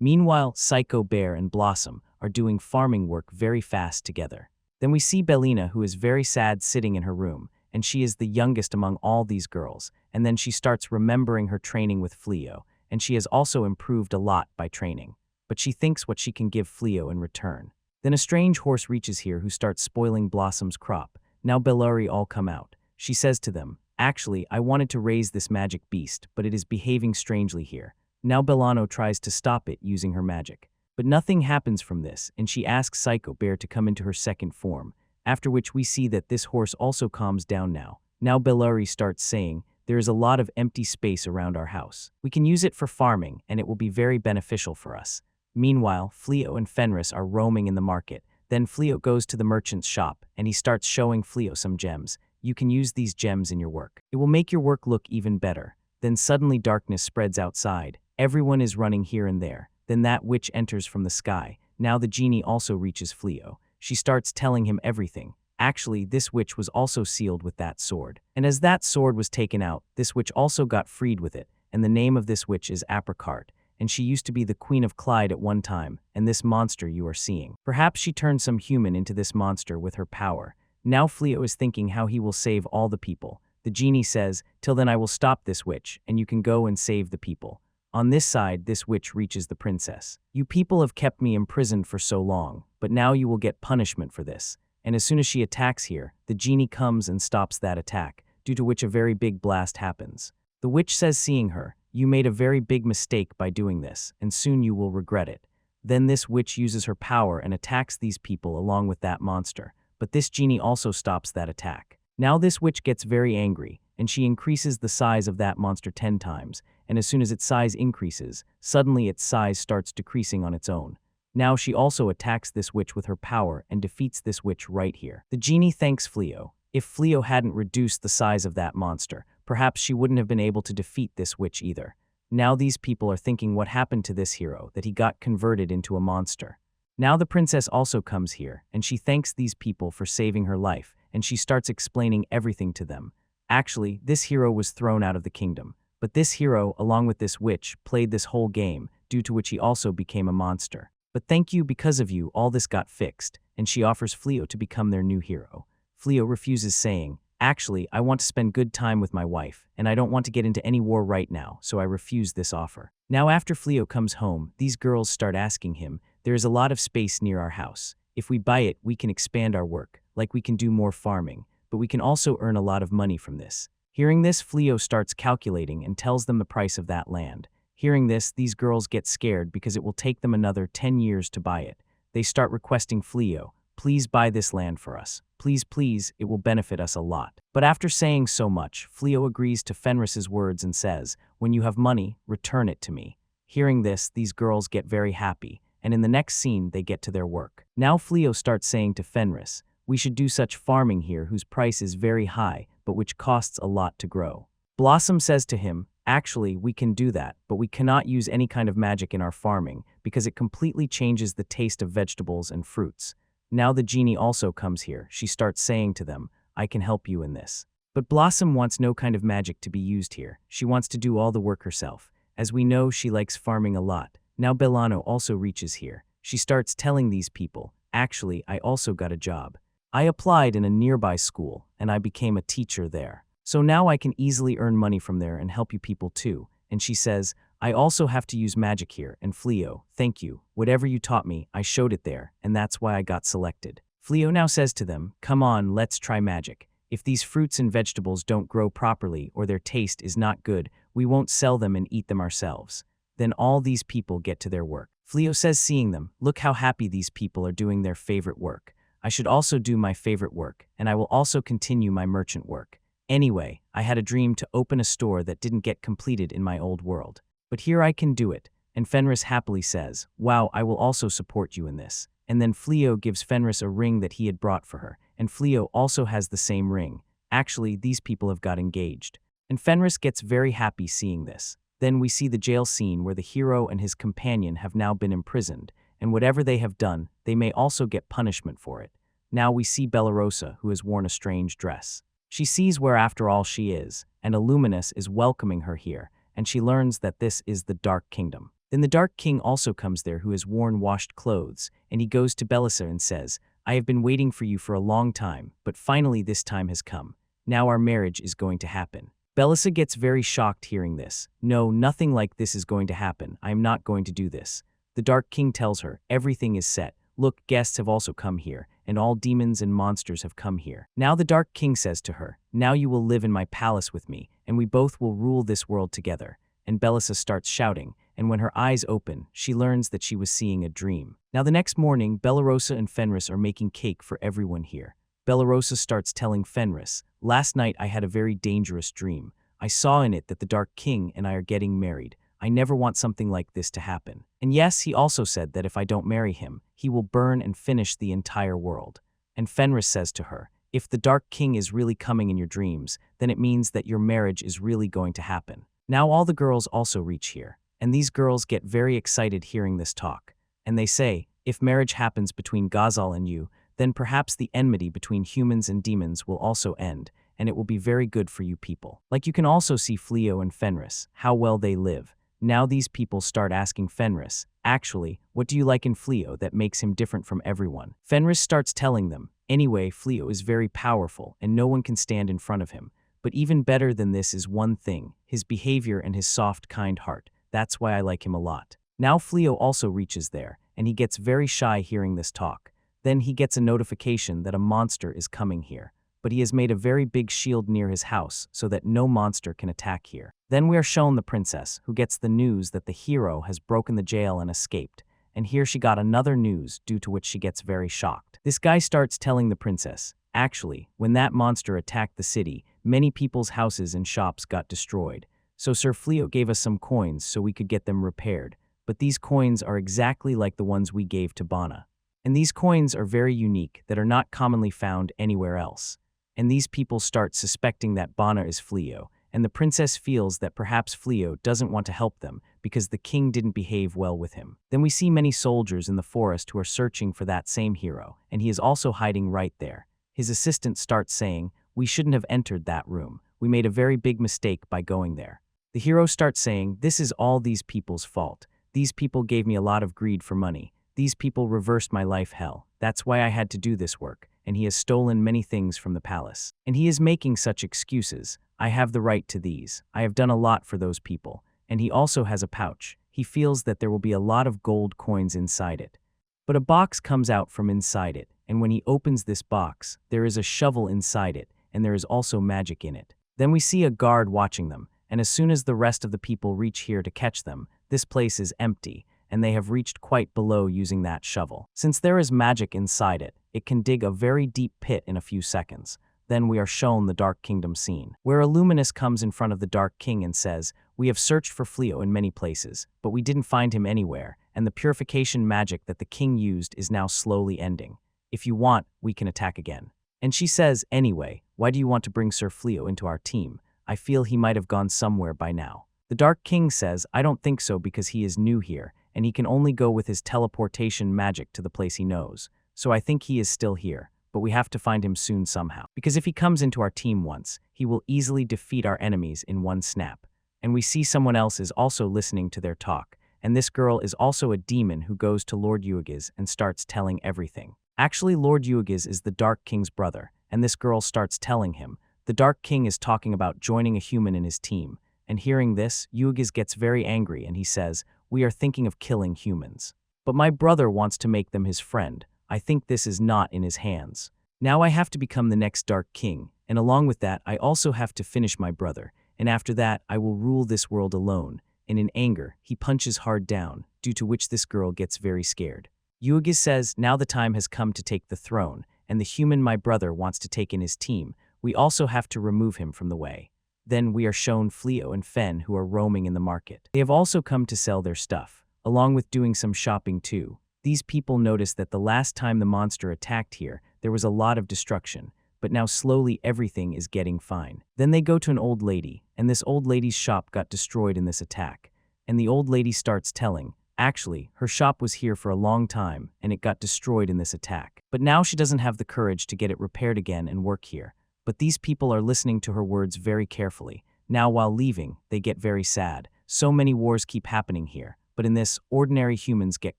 Meanwhile, Psycho Bear and Blossom are doing farming work very fast together. Then we see Bellina, who is very sad sitting in her room, and she is the youngest among all these girls, and then she starts remembering her training with Fleo, and she has also improved a lot by training. But she thinks what she can give Fleo in return. Then a strange horse reaches here who starts spoiling Blossom's crop. Now Bellari all come out. She says to them, actually, I wanted to raise this magic beast, but it is behaving strangely here. Now Bellano tries to stop it using her magic. But nothing happens from this, and she asks Psycho Bear to come into her second form, after which we see that this horse also calms down now. Now Bellari starts saying, there is a lot of empty space around our house. We can use it for farming, and it will be very beneficial for us. Meanwhile, Fleo and Fenris are roaming in the market. Then Fleo goes to the merchant's shop, and he starts showing Fleo some gems. You can use these gems in your work. It will make your work look even better. Then suddenly darkness spreads outside. Everyone is running here and there. Then that witch enters from the sky. Now the genie also reaches Fleo. She starts telling him everything. Actually, this witch was also sealed with that sword. And as that sword was taken out, this witch also got freed with it. And the name of this witch is Apricot. And she used to be the Queen of Clyde at one time, and this monster you are seeing. Perhaps she turned some human into this monster with her power. Now Fleo is thinking how he will save all the people. The genie says, till then I will stop this witch, and you can go and save the people. On this side, this witch reaches the princess. You people have kept me imprisoned for so long, but now you will get punishment for this. And as soon as she attacks here, the genie comes and stops that attack, due to which a very big blast happens. The witch says seeing her, you made a very big mistake by doing this, and soon you will regret it. Then this witch uses her power and attacks these people along with that monster, but this genie also stops that attack. Now this witch gets very angry, and she increases the size of that monster 10 times, and as soon as its size increases, suddenly its size starts decreasing on its own. Now she also attacks this witch with her power and defeats this witch right here. The genie thanks Fleo. If Fleo hadn't reduced the size of that monster, perhaps she wouldn't have been able to defeat this witch either. Now these people are thinking what happened to this hero, that he got converted into a monster. Now the princess also comes here, and she thanks these people for saving her life, and she starts explaining everything to them. Actually, this hero was thrown out of the kingdom. But this hero, along with this witch, played this whole game, due to which he also became a monster. But thank you, because of you, all this got fixed, and she offers Fleo to become their new hero. Fleo refuses, saying, actually, I want to spend good time with my wife, and I don't want to get into any war right now, so I refuse this offer. Now after Fleo comes home, these girls start asking him, there is a lot of space near our house. If we buy it, we can expand our work, like we can do more farming, but we can also earn a lot of money from this. Hearing this, Fleo starts calculating and tells them the price of that land. Hearing this, these girls get scared because it will take them another 10 years to buy it. They start requesting Fleo, please buy this land for us. Please, please, it will benefit us a lot. But after saying so much, Fleo agrees to Fenris's words and says, when you have money, return it to me. Hearing this, these girls get very happy, and in the next scene, they get to their work. Now Fleo starts saying to Fenris, we should do such farming here whose price is very high, but which costs a lot to grow. Blossom says to him, actually, we can do that, but we cannot use any kind of magic in our farming because it completely changes the taste of vegetables and fruits. Now the genie also comes here. She starts saying to them, I can help you in this. But Blossom wants no kind of magic to be used here. She wants to do all the work herself. As we know, she likes farming a lot. Now Belano also reaches here. She starts telling these people, actually, I also got a job. I applied in a nearby school, and I became a teacher there. So now I can easily earn money from there and help you people too. And she says, I also have to use magic here, and Fleo, thank you. Whatever you taught me, I showed it there, and that's why I got selected. Fleo now says to them, come on, let's try magic. If these fruits and vegetables don't grow properly or their taste is not good, we won't sell them and eat them ourselves. Then all these people get to their work. Fleo says, seeing them, look how happy these people are doing their favorite work. I should also do my favorite work, and I will also continue my merchant work. Anyway, I had a dream to open a store that didn't get completed in my old world. But here I can do it, and Fenris happily says, wow, I will also support you in this. And then Fleo gives Fenris a ring that he had brought for her, and Fleo also has the same ring. Actually, these people have got engaged. And Fenris gets very happy seeing this. Then we see the jail scene where the hero and his companion have now been imprisoned, and whatever they have done, they may also get punishment for it. Now we see Bellarosa, who has worn a strange dress. She sees where after all she is, and Illuminus is welcoming her here, and she learns that this is the Dark Kingdom. Then the Dark King also comes there, who has worn washed clothes, and he goes to Bellisa and says, I have been waiting for you for a long time, but finally this time has come. Now our marriage is going to happen. Bellisa gets very shocked hearing this. No, nothing like this is going to happen. I am not going to do this. The Dark King tells her, everything is set. Look, guests have also come here, and all demons and monsters have come here. Now the Dark King says to her, now you will live in my palace with me, and we both will rule this world together. And Bellisa starts shouting, and when her eyes open, she learns that she was seeing a dream. Now the next morning, Bellarosa and Fenris are making cake for everyone here. Bellarosa starts telling Fenris, last night I had a very dangerous dream. I saw in it that the Dark King and I are getting married. I never want something like this to happen. And yes, he also said that if I don't marry him, he will burn and finish the entire world. And Fenris says to her, if the Dark King is really coming in your dreams, then it means that your marriage is really going to happen. Now all the girls also reach here, and these girls get very excited hearing this talk. And they say, if marriage happens between Ghazal and you, then perhaps the enmity between humans and demons will also end, and it will be very good for you people. Like you can also see Fleo and Fenris, how well they live. Now these people start asking Fenris, actually, what do you like in Fleo that makes him different from everyone? Fenris starts telling them, anyway, Fleo is very powerful and no one can stand in front of him. But even better than this is one thing, his behavior and his soft, kind heart. That's why I like him a lot. Now Fleo also reaches there, and he gets very shy hearing this talk. Then he gets a notification that a monster is coming here. But he has made a very big shield near his house so that no monster can attack here. Then we are shown the princess, who gets the news that the hero has broken the jail and escaped. And here she got another news, due to which she gets very shocked. This guy starts telling the princess, actually, when that monster attacked the city, many people's houses and shops got destroyed. So Sir Fleo gave us some coins so we could get them repaired. But these coins are exactly like the ones we gave to Bana. And these coins are very unique that are not commonly found anywhere else. And these people start suspecting that Bana is Fleo, and the princess feels that perhaps Fleo doesn't want to help them because the king didn't behave well with him. Then we see many soldiers in the forest who are searching for that same hero, and he is also hiding right there. His assistant starts saying, "We shouldn't have entered that room. We made a very big mistake by going there." The hero starts saying, "This is all these people's fault. These people gave me a lot of greed for money. These people reversed my life hell. That's why I had to do this work, and he has stolen many things from the palace. And he is making such excuses. I have the right to these. I have done a lot for those people." And he also has a pouch. He feels that there will be a lot of gold coins inside it. But a box comes out from inside it, and when he opens this box, there is a shovel inside it, and there is also magic in it. Then we see a guard watching them, and as soon as the rest of the people reach here to catch them, this place is empty, and they have reached quite below using that shovel. Since there is magic inside it, it can dig a very deep pit in a few seconds. Then we are shown the Dark Kingdom scene, where Illuminous comes in front of the Dark King and says, "We have searched for Fleo in many places, but we didn't find him anywhere, and the purification magic that the king used is now slowly ending. If you want, we can attack again." And she says, "Anyway, why do you want to bring Sir Fleo into our team? I feel he might have gone somewhere by now." The Dark King says, "I don't think so because he is new here, and he can only go with his teleportation magic to the place he knows. So I think he is still here, but we have to find him soon somehow. Because if he comes into our team once, he will easily defeat our enemies in one snap." And we see someone else is also listening to their talk, and this girl is also a demon who goes to Lord Uagiz and starts telling everything. Actually, Lord Uagiz is the Dark King's brother, and this girl starts telling him. The Dark King is talking about joining a human in his team, and hearing this, Uagiz gets very angry and he says, "We are thinking of killing humans. But my brother wants to make them his friend. I think this is not in his hands. Now I have to become the next Dark King, and along with that I also have to finish my brother, and after that I will rule this world alone." And in anger, he punches hard down, due to which this girl gets very scared. Uagiz says, "Now the time has come to take the throne, and the human my brother wants to take in his team. We also have to remove him from the way." Then we are shown Fleo and Fen who are roaming in the market. They have also come to sell their stuff, along with doing some shopping too. These people notice that the last time the monster attacked here, there was a lot of destruction, but now slowly everything is getting fine. Then they go to an old lady, and this old lady's shop got destroyed in this attack. And the old lady starts telling, actually, her shop was here for a long time, and it got destroyed in this attack. But now she doesn't have the courage to get it repaired again and work here. But these people are listening to her words very carefully. Now while leaving, they get very sad. So many wars keep happening here, but in this, ordinary humans get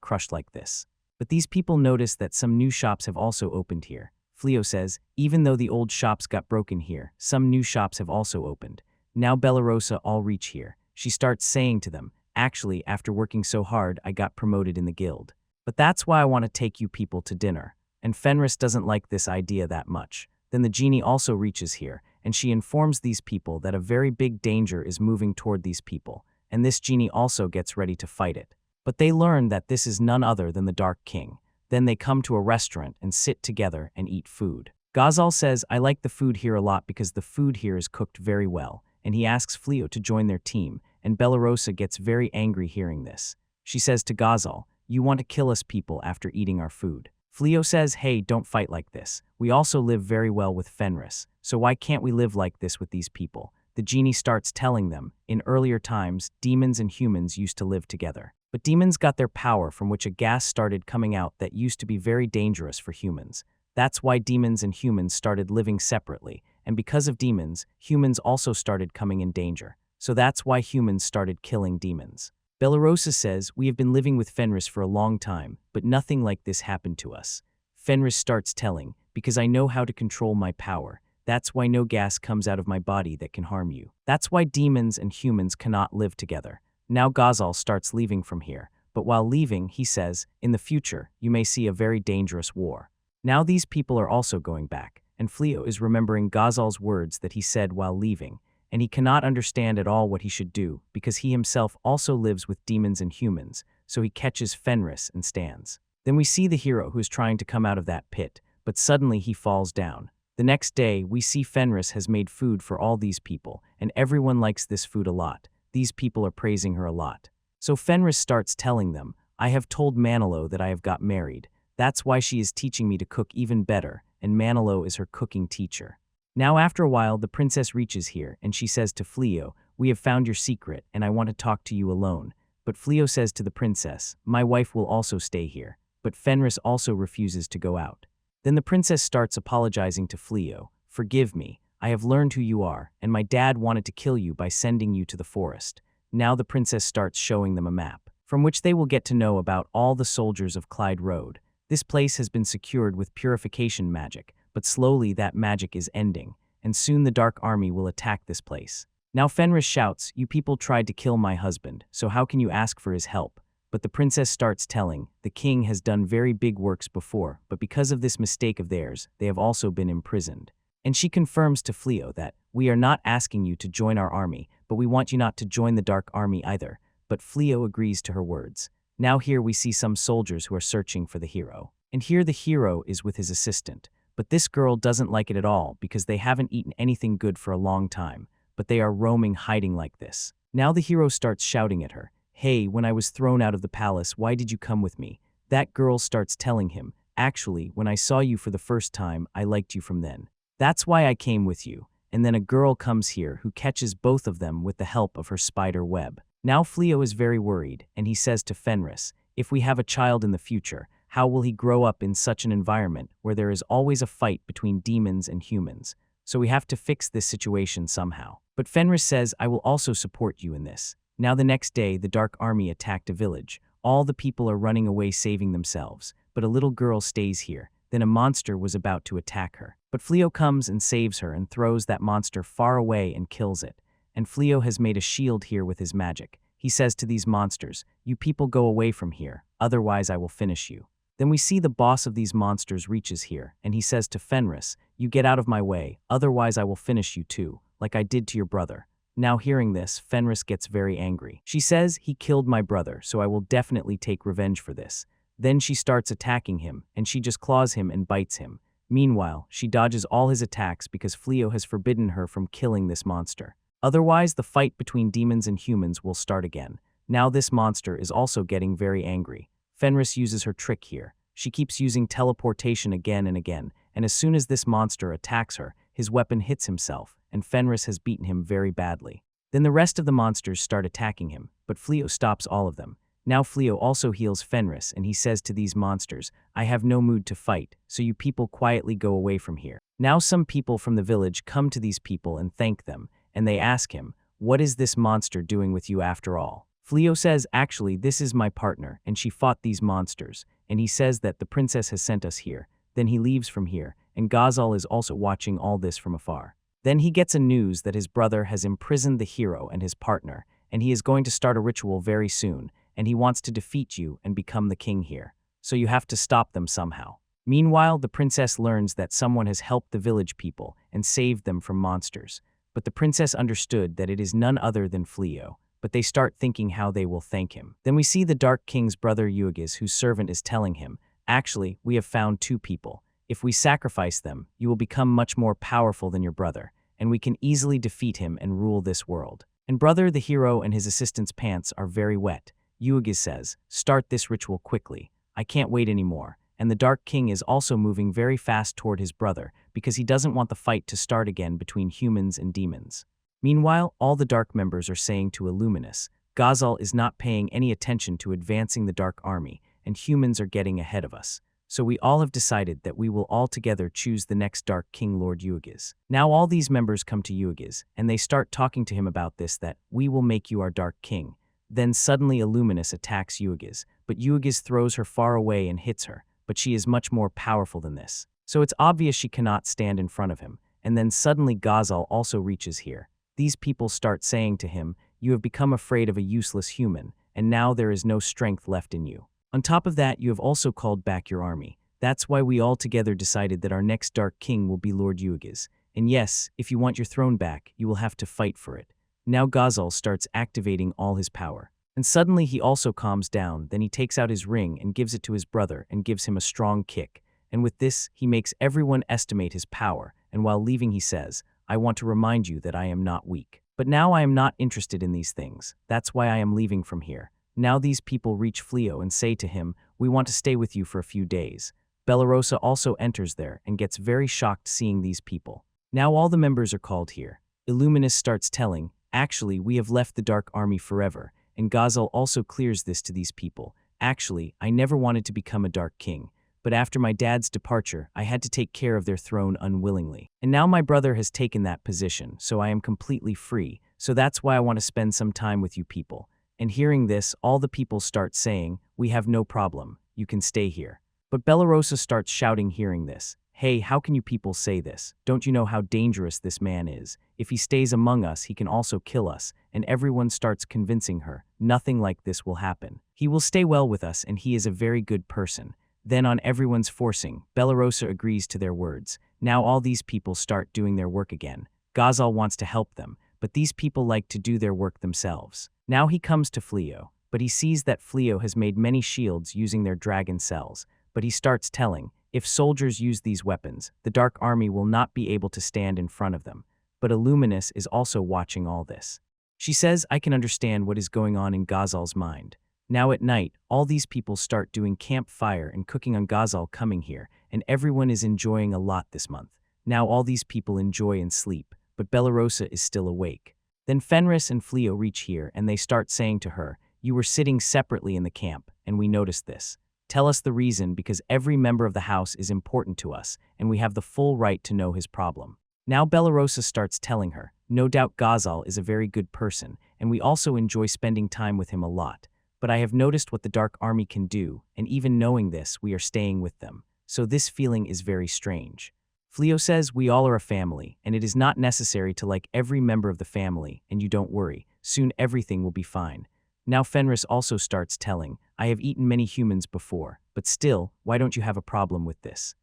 crushed like this. But these people notice that some new shops have also opened here. Fleo says, even though the old shops got broken here, some new shops have also opened. Now Bellarosa all reach here. She starts saying to them, actually, after working so hard, I got promoted in the guild. But that's why I want to take you people to dinner. And Fenris doesn't like this idea that much. Then the genie also reaches here, and she informs these people that a very big danger is moving toward these people, and this genie also gets ready to fight it. But they learn that this is none other than the Dark King. Then they come to a restaurant and sit together and eat food. Ghazal says, I like the food here a lot because the food here is cooked very well, and he asks Fleo to join their team, and Bellarosa gets very angry hearing this. She says to Ghazal, you want to kill us people after eating our food. Fleo says, hey, don't fight like this. We also live very well with Fenris, so why can't we live like this with these people? The genie starts telling them, in earlier times, demons and humans used to live together. But demons got their power from which a gas started coming out that used to be very dangerous for humans. That's why demons and humans started living separately, and because of demons, humans also started coming in danger. So that's why humans started killing demons. Bellarosa says, we have been living with Fenris for a long time, but nothing like this happened to us. Fenris starts telling, because I know how to control my power. That's why no gas comes out of my body that can harm you. That's why demons and humans cannot live together. Now Ghazal starts leaving from here, but while leaving, he says, in the future, you may see a very dangerous war. Now these people are also going back, and Fleo is remembering Ghazal's words that he said while leaving, and he cannot understand at all what he should do because he himself also lives with demons and humans, so he catches Fenris and stands. Then we see the hero who is trying to come out of that pit, but suddenly he falls down. The next day, we see Fenris has made food for all these people, and everyone likes this food a lot. These people are praising her a lot. So Fenris starts telling them, I have told Manilo that I have got married. That's why she is teaching me to cook even better, and Manilo is her cooking teacher. Now after a while, the princess reaches here, and she says to Fleo, we have found your secret, and I want to talk to you alone. But Fleo says to the princess, my wife will also stay here. But Fenris also refuses to go out. Then the princess starts apologizing to Fleo. Forgive me, I have learned who you are, and my dad wanted to kill you by sending you to the forest. Now the princess starts showing them a map, from which they will get to know about all the soldiers of Clyde Road. This place has been secured with purification magic, but slowly that magic is ending, and soon the Dark Army will attack this place. Now Fenris shouts, "You people tried to kill my husband, so how can you ask for his help?" But the princess starts telling, the king has done very big works before, but because of this mistake of theirs, they have also been imprisoned. And she confirms to Fleo that, "We are not asking you to join our army, but we want you not to join the Dark Army either." But Fleo agrees to her words. Now here we see some soldiers who are searching for the hero. And here the hero is with his assistant. But this girl doesn't like it at all because they haven't eaten anything good for a long time, but they are roaming hiding like this. Now the hero starts shouting at her, "Hey, when I was thrown out of the palace, why did you come with me?" That girl starts telling him, "Actually, when I saw you for the first time, I liked you from then. That's why I came with you." And then a girl comes here who catches both of them with the help of her spider web. Now Fleo is very worried, and he says to Fenris, "If we have a child in the future, how will he grow up in such an environment where there is always a fight between demons and humans? So we have to fix this situation somehow." But Fenris says, "I will also support you in this." Now the next day, the Dark Army attacked a village. All the people are running away saving themselves, but a little girl stays here. Then a monster was about to attack her. But Fleo comes and saves her and throws that monster far away and kills it. And Fleo has made a shield here with his magic. He says to these monsters, "You people go away from here, otherwise I will finish you." Then we see the boss of these monsters reaches here, and he says to Fenris, "You get out of my way, otherwise I will finish you too, like I did to your brother." Now hearing this, Fenris gets very angry. She says, "He killed my brother, so I will definitely take revenge for this." Then she starts attacking him, and she just claws him and bites him. Meanwhile, she dodges all his attacks because Fleo has forbidden her from killing this monster. Otherwise, the fight between demons and humans will start again. Now this monster is also getting very angry. Fenris uses her trick here. She keeps using teleportation again and again, and as soon as this monster attacks her, his weapon hits himself, and Fenris has beaten him very badly. Then the rest of the monsters start attacking him, but Fleo stops all of them. Now Fleo also heals Fenris, and he says to these monsters, "I have no mood to fight, so you people quietly go away from here." Now some people from the village come to these people and thank them, and they ask him, "What is this monster doing with you after all?" Fleo says, "Actually, this is my partner, and she fought these monsters," and he says that the princess has sent us here. Then he leaves from here, and Ghazal is also watching all this from afar. Then he gets a news that his brother has imprisoned the hero and his partner, and he is going to start a ritual very soon, and he wants to defeat you and become the king here. So you have to stop them somehow. Meanwhile, the princess learns that someone has helped the village people and saved them from monsters. But the princess understood that it is none other than Fleo, but they start thinking how they will thank him. Then we see the Dark King's brother Uagis, whose servant is telling him, "Actually, we have found two people. If we sacrifice them, you will become much more powerful than your brother, and we can easily defeat him and rule this world." And brother the hero and his assistant's pants are very wet. Uagis says, "Start this ritual quickly. I can't wait anymore." And the Dark King is also moving very fast toward his brother because he doesn't want the fight to start again between humans and demons. Meanwhile, all the Dark members are saying to Illuminus, "Ghazal is not paying any attention to advancing the Dark Army, and humans are getting ahead of us. So we all have decided that we will all together choose the next Dark King, Lord Uagis." Now all these members come to Uagis, and they start talking to him about this, that "We will make you our Dark King." Then suddenly Illuminus attacks Uagis, but Uagis throws her far away and hits her, but she is much more powerful than this. So it's obvious she cannot stand in front of him, and then suddenly Ghazal also reaches here. These people start saying to him, "You have become afraid of a useless human, and now there is no strength left in you. On top of that, you have also called back your army. That's why we all together decided that our next Dark King will be Lord Uagis. And yes, if you want your throne back, you will have to fight for it." Now Ghazal starts activating all his power. And suddenly he also calms down, then he takes out his ring and gives it to his brother and gives him a strong kick. And with this, he makes everyone estimate his power, and while leaving he says, "I want to remind you that I am not weak. But now I am not interested in these things. That's why I am leaving from here." Now these people reach Fleo and say to him, "We want to stay with you for a few days." Bellarosa also enters there and gets very shocked seeing these people. Now all the members are called here. Illuminus starts telling, "Actually, we have left the Dark Army forever," and Ghazal also clears this to these people. "Actually, I never wanted to become a Dark King, but after my dad's departure, I had to take care of their throne unwillingly. And now my brother has taken that position, so I am completely free, so that's why I want to spend some time with you people. And hearing this, all the people start saying, we have no problem, you can stay here. But Bellarosa starts shouting hearing this. Hey, how can you people say this? Don't you know how dangerous this man is? If he stays among us, he can also kill us. And everyone starts convincing her, nothing like this will happen. He will stay well with us and he is a very good person. Then on everyone's forcing, Bellarosa agrees to their words. Now all these people start doing their work again. Ghazal wants to help them, but these people like to do their work themselves. Now he comes to Fleo, but he sees that Fleo has made many shields using their dragon cells, but he starts telling, if soldiers use these weapons, the Dark Army will not be able to stand in front of them. But Illuminous is also watching all this. She says, I can understand what is going on in Ghazal's mind. Now at night, all these people start doing campfire and cooking on Ghazal coming here, and everyone is enjoying a lot this month. Now all these people enjoy and sleep, but Bellarosa is still awake. Then Fenris and Fleo reach here and they start saying to her, you were sitting separately in the camp, and we noticed this. Tell us the reason because every member of the house is important to us, and we have the full right to know his problem. Now Bellarosa starts telling her, no doubt Ghazal is a very good person, and we also enjoy spending time with him a lot. But I have noticed what the Dark Army can do, and even knowing this, we are staying with them. So this feeling is very strange. Fleo says we all are a family, and it is not necessary to like every member of the family, and you don't worry, soon everything will be fine. Now Fenris also starts telling, I have eaten many humans before, but still, why don't you have a problem with this?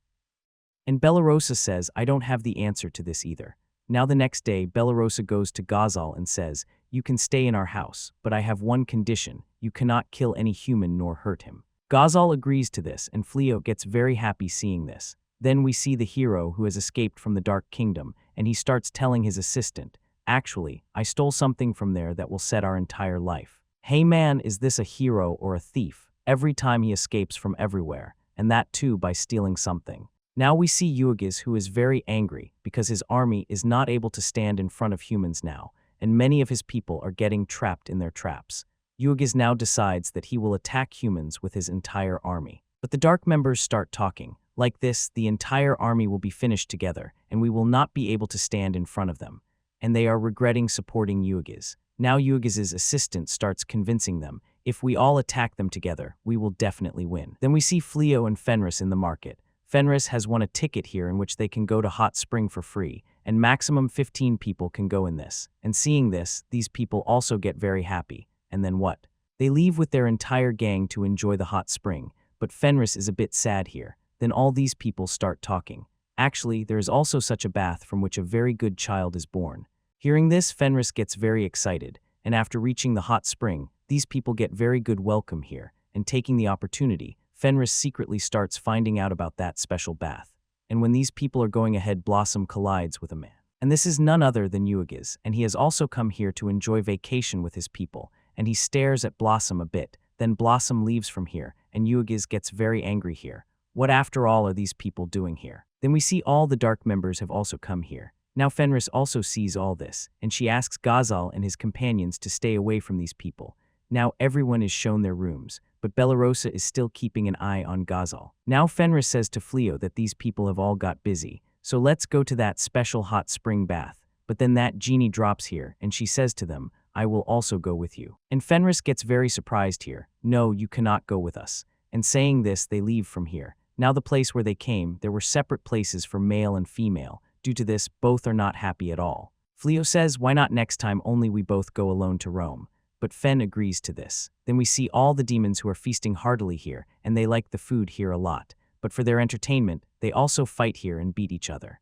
And Bellarosa says, I don't have the answer to this either. Now the next day, Bellarosa goes to Ghazal and says, you can stay in our house, but I have one condition, you cannot kill any human nor hurt him. Ghazal agrees to this, and Fleo gets very happy seeing this. Then we see the hero who has escaped from the Dark Kingdom, and he starts telling his assistant, actually, I stole something from there that will set our entire life. Hey man, is this a hero or a thief? Every time he escapes from everywhere, and that too by stealing something. Now we see Yuigis who is very angry because his army is not able to stand in front of humans now, and many of his people are getting trapped in their traps. Yuigis now decides that he will attack humans with his entire army. But the Dark members start talking. Like this, the entire army will be finished together, and we will not be able to stand in front of them. And they are regretting supporting Yuigis. Now Yuigis' assistant starts convincing them, if we all attack them together, we will definitely win. Then we see Fleo and Fenris in the market. Fenris has won a ticket here in which they can go to Hot Spring for free, and maximum 15 people can go in this. And seeing this, these people also get very happy. And then what? They leave with their entire gang to enjoy the hot spring, but Fenris is a bit sad here. Then all these people start talking. Actually, there is also such a bath from which a very good child is born. Hearing this, Fenris gets very excited, and after reaching the hot spring, these people get very good welcome here, and taking the opportunity, Fenris secretly starts finding out about that special bath. And when these people are going ahead, Blossom collides with a man. And this is none other than Yuigis, and he has also come here to enjoy vacation with his people, and he stares at Blossom a bit. Then Blossom leaves from here, and Yuigis gets very angry here. What after all are these people doing here? Then we see all the Dark members have also come here. Now Fenris also sees all this, and she asks Ghazal and his companions to stay away from these people. Now everyone is shown their rooms, but Bellarosa is still keeping an eye on Ghazal. Now Fenris says to Fleo that these people have all got busy, so let's go to that special hot spring bath. But then that genie drops here, and she says to them, I will also go with you. And Fenris gets very surprised here. No, you cannot go with us. And saying this, they leave from here. Now the place where they came, there were separate places for male and female. Due to this, both are not happy at all. Fleo says, why not next time only we both go alone to Rome? But Fen agrees to this. Then we see all the demons who are feasting heartily here, and they like the food here a lot. But for their entertainment, they also fight here and beat each other.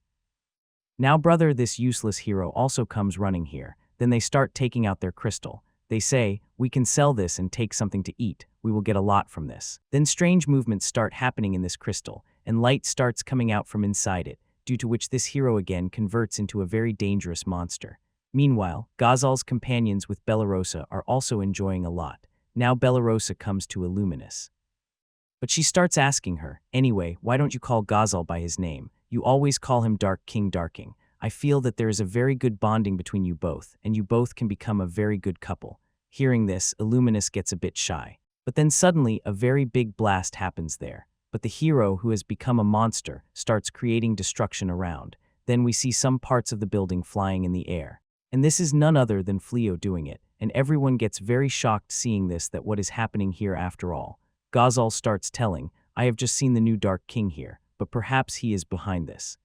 Now brother, this useless hero also comes running here. Then they start taking out their crystal. They say, we can sell this and take something to eat. We will get a lot from this. Then strange movements start happening in this crystal, and light starts coming out from inside it, due to which this hero again converts into a very dangerous monster. Meanwhile, Ghazal's companions with Bellarosa are also enjoying a lot. Now Bellarosa comes to Illuminous. But she starts asking her, anyway, why don't you call Ghazal by his name? You always call him Dark King Darking. I feel that there is a very good bonding between you both, and you both can become a very good couple. Hearing this, Illuminous gets a bit shy. But then suddenly, a very big blast happens there. but the hero, who has become a monster, starts creating destruction around. Then we see some parts of the building flying in the air. And this is none other than Fleo doing it, and everyone gets very shocked seeing this, that what is happening here after all. Ghazal starts telling, I have just seen the new Dark King here, but perhaps he is behind this.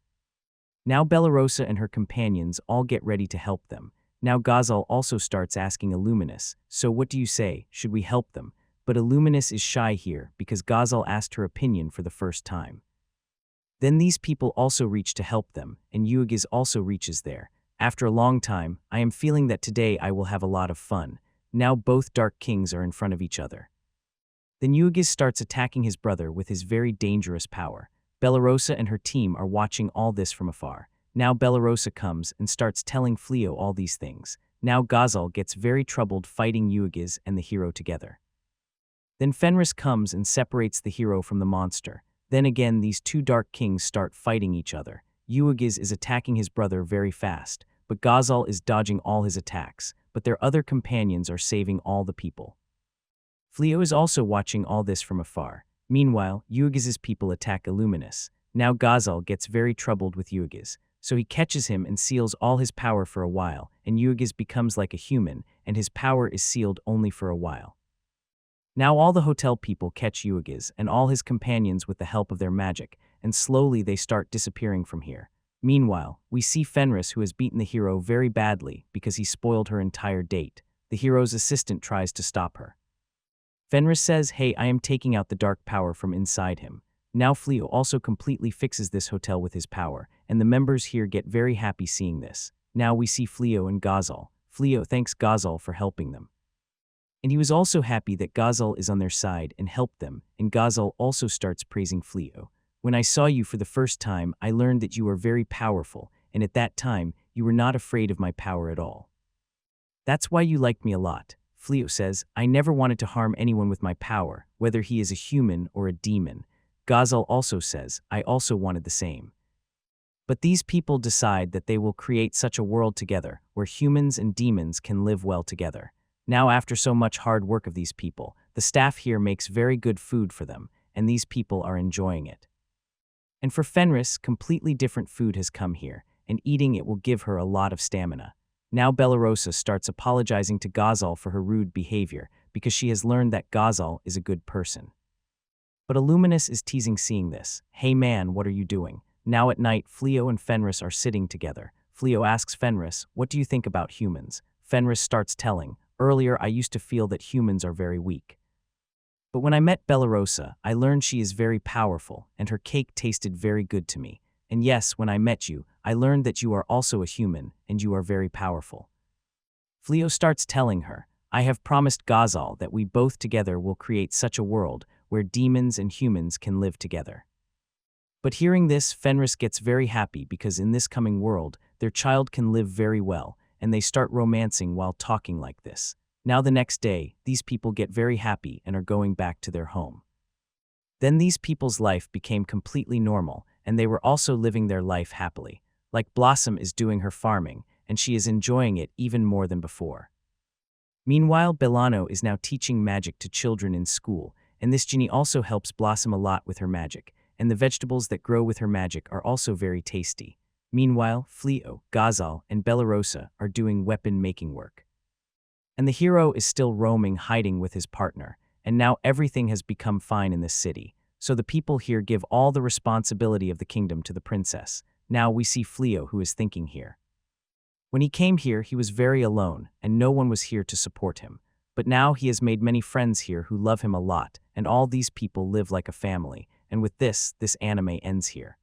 Now Bellarosa and her companions all get ready to help them. Now Ghazal also starts asking Illuminus, so what do you say, should we help them? But Illuminus is shy here because Ghazal asked her opinion for the first time. Then these people also reach to help them, and Uagiz also reaches there. After a long time, I am feeling that today I will have a lot of fun. Now both Dark Kings are in front of each other. Then Uagiz starts attacking his brother with his very dangerous power. Bellarosa and her team are watching all this from afar. Now Bellarosa comes and starts telling Fleo all these things. Now Ghazal gets very troubled fighting Uagiz and the hero together. Then Fenris comes and separates the hero from the monster. Then again these two Dark Kings start fighting each other. Uagiz is attacking his brother very fast, but Ghazal is dodging all his attacks, but their other companions are saving all the people. Fleo is also watching all this from afar. Meanwhile, Uagiz's people attack Illuminus. Now Ghazal gets very troubled with Uagiz, so he catches him and seals all his power for a while, and Uagiz becomes like a human, and his power is sealed only for a while. Now all the hotel people catch Uagiz and all his companions with the help of their magic, and slowly they start disappearing from here. Meanwhile, we see Fenris, who has beaten the hero very badly because he spoiled her entire date. The hero's assistant tries to stop her. Fenris says, hey, I am taking out the dark power from inside him. Now Fleo also completely fixes this hotel with his power, and the members here get very happy seeing this. Now we see Fleo and Ghazal. Fleo thanks Ghazal for helping them. And he was also happy that Ghazal is on their side and helped them, and Ghazal also starts praising Fleo. When I saw you for the first time, I learned that you are very powerful, and at that time, you were not afraid of my power at all. That's why you liked me a lot. Fleo says, I never wanted to harm anyone with my power, whether he is a human or a demon. Ghazal also says, I also wanted the same. But these people decide that they will create such a world together, where humans and demons can live well together. Now after so much hard work of these people, the staff here makes very good food for them, and these people are enjoying it. And for Fenris, completely different food has come here, and eating it will give her a lot of stamina. Now Bellarosa starts apologizing to Ghazal for her rude behavior, because she has learned that Ghazal is a good person. But Illuminus is teasing seeing this. Hey man, what are you doing? Now at night, Fleo and Fenris are sitting together. Fleo asks Fenris, what do you think about humans? Fenris starts telling, earlier I used to feel that humans are very weak. But when I met Bellarosa, I learned she is very powerful, and her cake tasted very good to me. And yes, when I met you, I learned that you are also a human, and you are very powerful. Fleo starts telling her, I have promised Ghazal that we both together will create such a world where demons and humans can live together. But hearing this, Fenris gets very happy because in this coming world, their child can live very well, and they start romancing while talking like this. Now the next day, these people get very happy and are going back to their home. Then these people's life became completely normal, and they were also living their life happily. Like Blossom is doing her farming, and she is enjoying it even more than before. Meanwhile, Belano is now teaching magic to children in school, and this genie also helps Blossom a lot with her magic, and the vegetables that grow with her magic are also very tasty. Meanwhile, Fleo, Ghazal, and Bellarosa are doing weapon-making work. And the hero is still roaming, hiding with his partner, and now everything has become fine in this city. So the people here give all the responsibility of the kingdom to the princess. Now we see Fleo, who is thinking here. When he came here, he was very alone, and no one was here to support him. But now he has made many friends here who love him a lot, and all these people live like a family. And with this anime ends here.